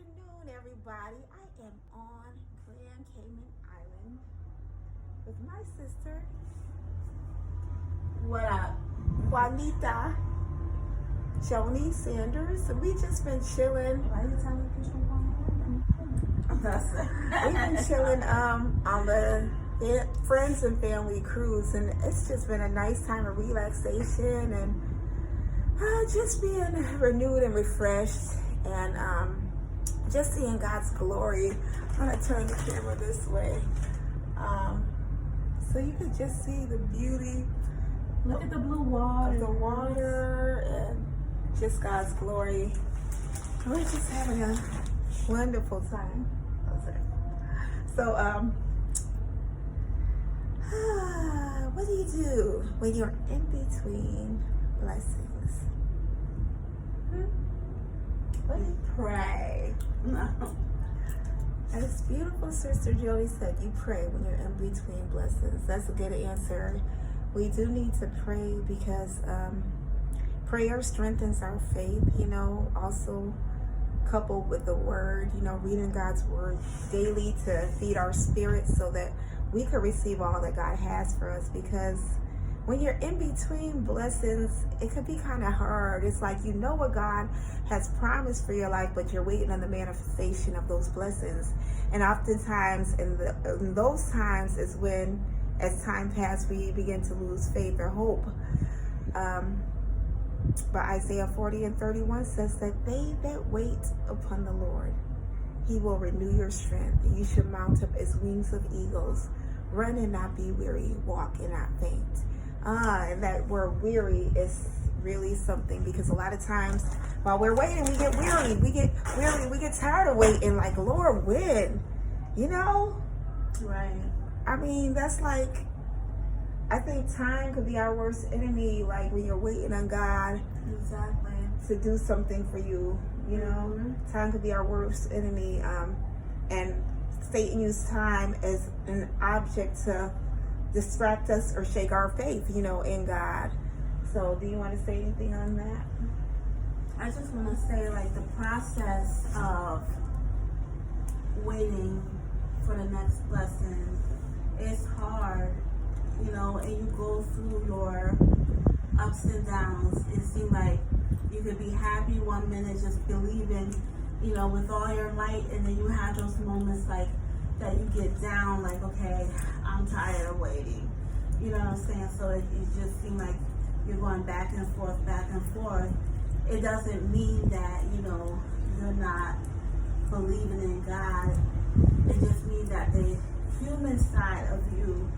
afternoon, everybody. I am on Grand Cayman Island with my sister, What up? Juanita Joni Sanders. And we just been chilling. Why are you telling people We've been chilling on the friends and family cruise, and it's just been a nice time of relaxation and just being renewed and refreshed, and just seeing God's glory. I'm gonna turn the camera this way, so you can just see the beauty. Look at the blue water. Of the water and just God's glory. We're just having a wonderful time. So, what do you do when you're in between blessings? What do you pray? No. As beautiful Sister Joey said, you pray when you're in between blessings. That's a good answer. We do need to pray because prayer strengthens our faith, also coupled with the word, reading God's word daily to feed our spirit so that we could receive all that God has for us. Because when you're in between blessings, it could be kind of hard. It's like you know what God has promised for your life, but you're waiting on the manifestation of those blessings. And oftentimes in those times is when, as time passes, we begin to lose faith or hope. But Isaiah 40:31 says that they that wait upon the Lord, he will renew your strength. You should mount up as wings of eagles. Run and not be weary, walk and not faint. And that word weary is really something, because a lot of times while we're waiting, we get weary. We get tired of waiting, like, Lord, when? Right. I mean, that's like, I think time could be our worst enemy, like when you're waiting on God Exactly. to do something for you, Time could be our worst enemy, and Satan used time as an object to distract us or shake our faith, in God. So do you want to say anything on that? I just want to say, like, the process of waiting for the next blessing is hard, and you go through your ups and downs. It seems like you could be happy one minute, just believing, with all your might, and then you have those moments like that you get down, like, okay, I'm tired of waiting. You know what I'm saying? So it just seems like you're going back and forth, back and forth. It doesn't mean that, you're not believing in God. It just means that the human side of you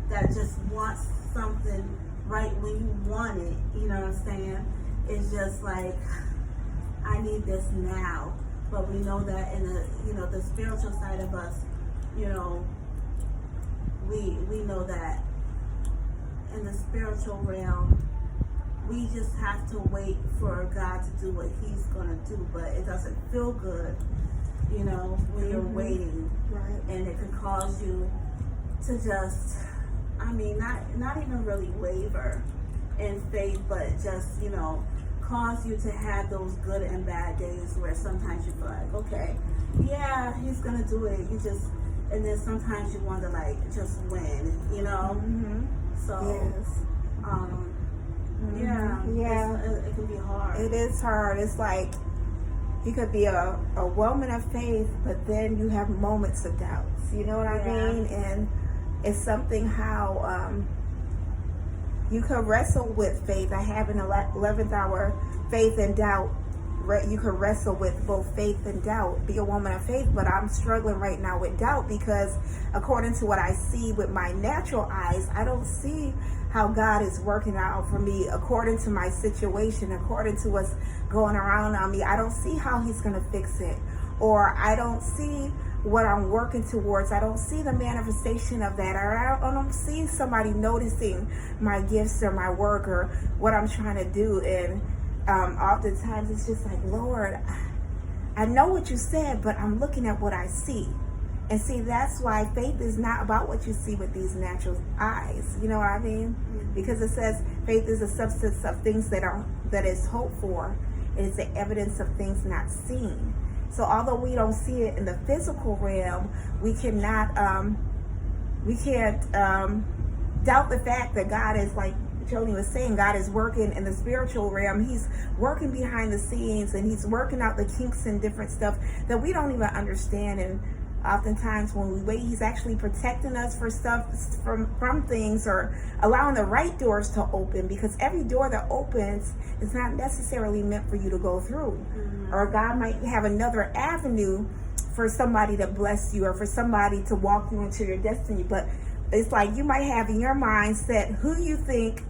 that just wants something right when you want it, you know what I'm saying? It's just like, I need this now. But we know that in the spiritual side of us, we know that in the spiritual realm, we just have to wait for God to do what he's going to do. But it doesn't feel good, when you're waiting. Right. And it can cause you to just, not even really waver in faith, but just, cause you to have those good and bad days where sometimes you feel like, okay, yeah, he's gonna do it. And then sometimes you wonder, like, just when, Mm-hmm. So, Yes. yeah, it can be hard. It is hard. It's like you could be a woman of faith, but then you have moments of doubts. You know what I mean? And it's something how you could wrestle with faith. I have an 11th hour faith and doubt. You could wrestle with both faith and doubt. Be a woman of faith, but I'm struggling right now with doubt because according to what I see with my natural eyes, I don't see how God is working out for me according to my situation, according to what's going around on me. I don't see how he's going to fix it, or I don't see what I'm working towards. I don't see the manifestation of that, or I don't see somebody noticing my gifts or my work or what I'm trying to do. And oftentimes it's just like, Lord, I know what you said, but I'm looking at what I see. And see, that's why faith is not about what you see with these natural eyes. You know what I mean? Because it says faith is the substance of things that is hoped for. It is the evidence of things not seen. So although we don't see it in the physical realm, we cannot we can't doubt the fact that God is, like Joni was saying, God is working in the spiritual realm. He's working behind the scenes, and he's working out the kinks and different stuff that we don't even understand. And oftentimes when we wait, he's actually protecting us for stuff from things, or allowing the right doors to open, because every door that opens is not necessarily meant for you to go through. Or God might have another avenue for somebody to bless you, or for somebody to walk you into your destiny. But it's like you might have in your mindset who you think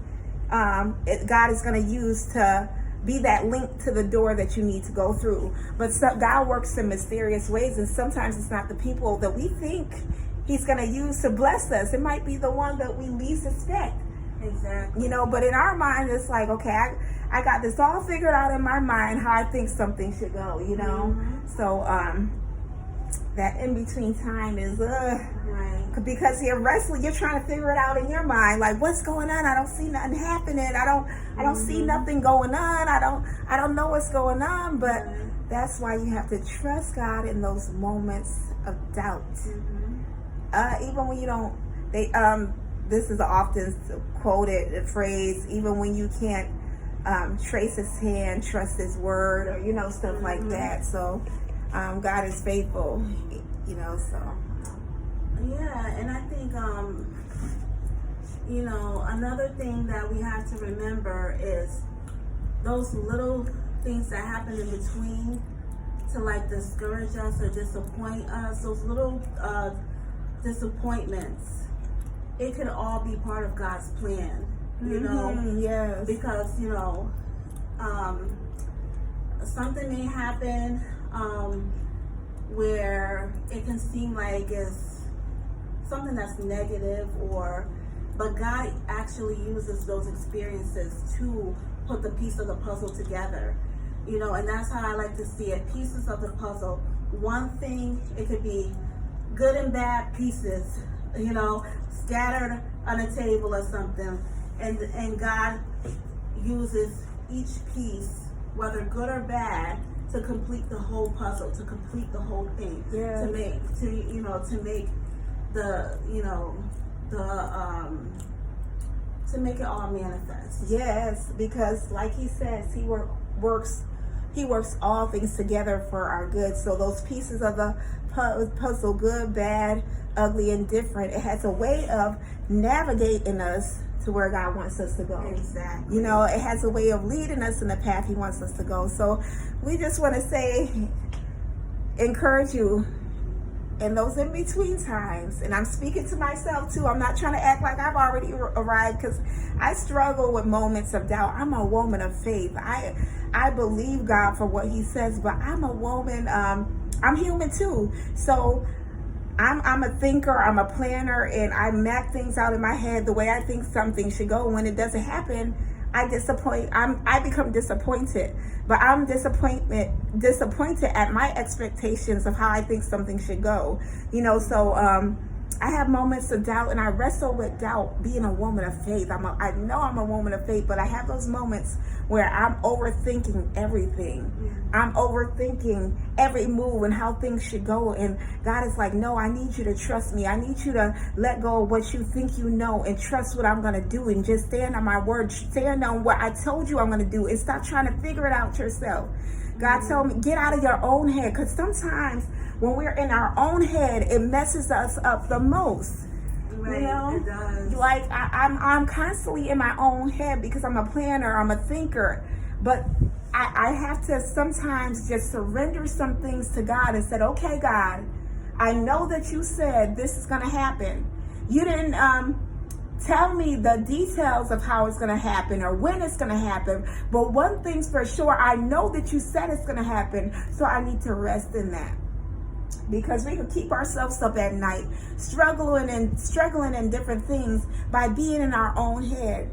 God is going to use to be that link to the door that you need to go through. But God works in mysterious ways, and sometimes it's not the people that we think he's going to use to bless us. It might be the one that we least expect. Exactly. You know, but in our mind, it's like, okay, I got this all figured out in my mind how I think something should go, you know? So that in-between time is right. Because you're wrestling, you're trying to figure it out in your mind, like, what's going on? I don't see nothing happening. I don't see nothing going on. I don't know what's going on. But that's why you have to trust God in those moments of doubt. Even when you don't, this is an often quoted phrase, even when you can't trace his hand, trust his word, or, you know, stuff like that. So God is faithful, you know, so. Yeah, and I think, you know, another thing that we have to remember is those little things that happen in between to, like, discourage us or disappoint us, those little disappointments, it could all be part of God's plan, you know? Yes. Because, you know, something may happen where it can seem like it's something that's negative, but God actually uses those experiences to put the piece of the puzzle together, you know, and that's how I like to see it, pieces of the puzzle. One thing, it could be good and bad pieces, you know, scattered on a table or something, and God uses each piece, whether good or bad, to complete the whole puzzle, to complete the whole thing, to make to make it all manifest. Yes, because like he says, he works all things together for our good. So those pieces of the puzzle, good, bad, ugly, and different, it has a way of navigating us to where God wants us to go. Exactly. You know, it has a way of leading us in the path he wants us to go. So we just want to say, encourage you in those in-between times. And I'm speaking to myself too. I'm not trying to act like I've already arrived, because I struggle with moments of doubt. I'm a woman of faith. I believe God for what he says, but I'm a woman, I'm human too. So I'm a thinker, I'm a planner, and I map things out in my head the way I think something should go. When it doesn't happen, I become disappointed. But I'm disappointed at my expectations of how I think something should go. You know, so I have moments of doubt, and I wrestle with doubt being a woman of faith. I know I'm a woman of faith, but I have those moments where I'm overthinking everything. I'm overthinking every move and how things should go. And God is like, no, I need you to trust me. I need you to let go of what you think you know and trust what I'm going to do, and just stand on my word, stand on what I told you I'm going to do, and stop trying to figure it out yourself. God told me, get out of your own head, because sometimes when we're in our own head, it messes us up the most. Right, you know, it does. Like I'm constantly in my own head because I'm a planner, I'm a thinker, but I have to sometimes just surrender some things to God and said, okay, God, I know that you said this is going to happen. You didn't tell me the details of how it's going to happen or when it's going to happen, but one thing's for sure, I know that you said it's going to happen, so I need to rest in that. Because we can keep ourselves up at night struggling in different things by being in our own head.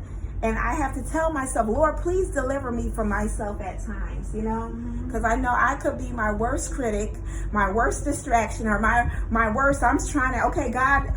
And I have to tell myself, Lord, please deliver me from myself at times, you know, because I know I could be my worst critic, my worst distraction, or my worst. I'm trying to, okay, God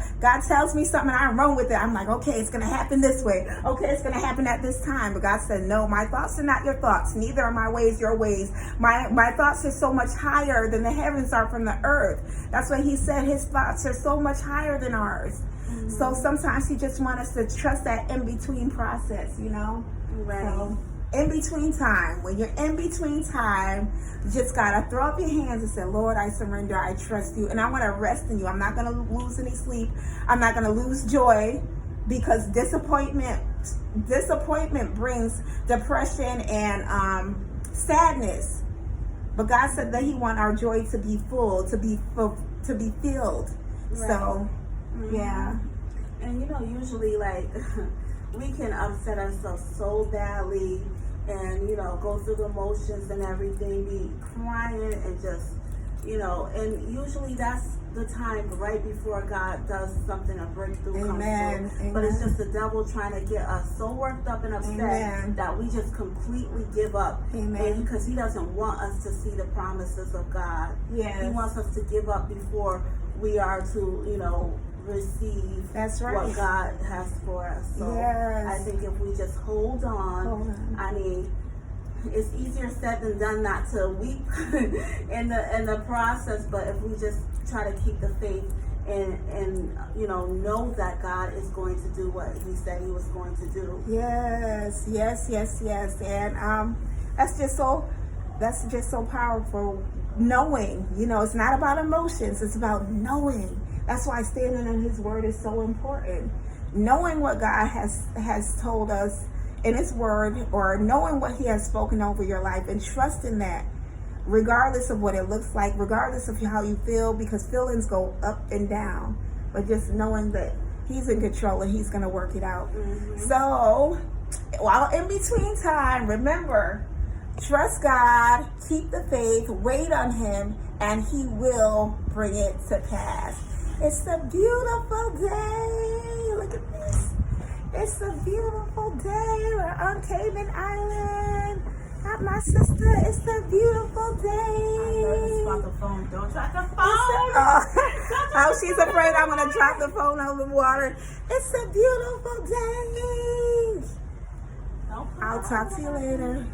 tells me something, and I run with it. I'm like, okay, it's going to happen this way. Okay, it's going to happen at this time. But God said, no, my thoughts are not your thoughts. Neither are my ways your ways. My thoughts are so much higher than the heavens are from the earth. That's what he said. His thoughts are so much higher than ours. So sometimes he just wants us to trust that in-between process, you know? Right. So, in-between time. When you're in between time, you just got to throw up your hands and say, Lord, I surrender. I trust you. And I want to rest in you. I'm not going to lose any sleep. I'm not going to lose joy, because disappointment brings depression and sadness. But God said that he wants our joy to be full, to be filled. Right. So, yeah. And usually, like, we can upset ourselves so badly and, go through the motions and everything, be crying and just, and usually that's the time right before God does something, a breakthrough comes through. But it's just the devil trying to get us so worked up and upset that we just completely give up. Amen. Because he doesn't want us to see the promises of God. Yes. He wants us to give up before we are to, receive That's right. what God has for us. So yes. I think if we just hold on. I mean, it's easier said than done not to weep in the process, but if we just try to keep the faith and know that God is going to do what he said he was going to do. Yes. And that's just so powerful, knowing, it's not about emotions, it's about knowing. That's why standing in his word is so important. Knowing what God has told us in his word, or knowing what he has spoken over your life, and trusting that regardless of what it looks like, regardless of how you feel, because feelings go up and down, but just knowing that he's in control and he's going to work it out. So while in between time, remember, trust God, keep the faith, wait on him, and he will bring it to pass. It's a beautiful day. Look at this. It's a beautiful day. We're on Cayman Island. Got my sister. It's a beautiful day. Drop the phone. Don't drop the phone. Oh, she's afraid I'm going to drop the phone over the water. It's a beautiful day. I'll talk to you later.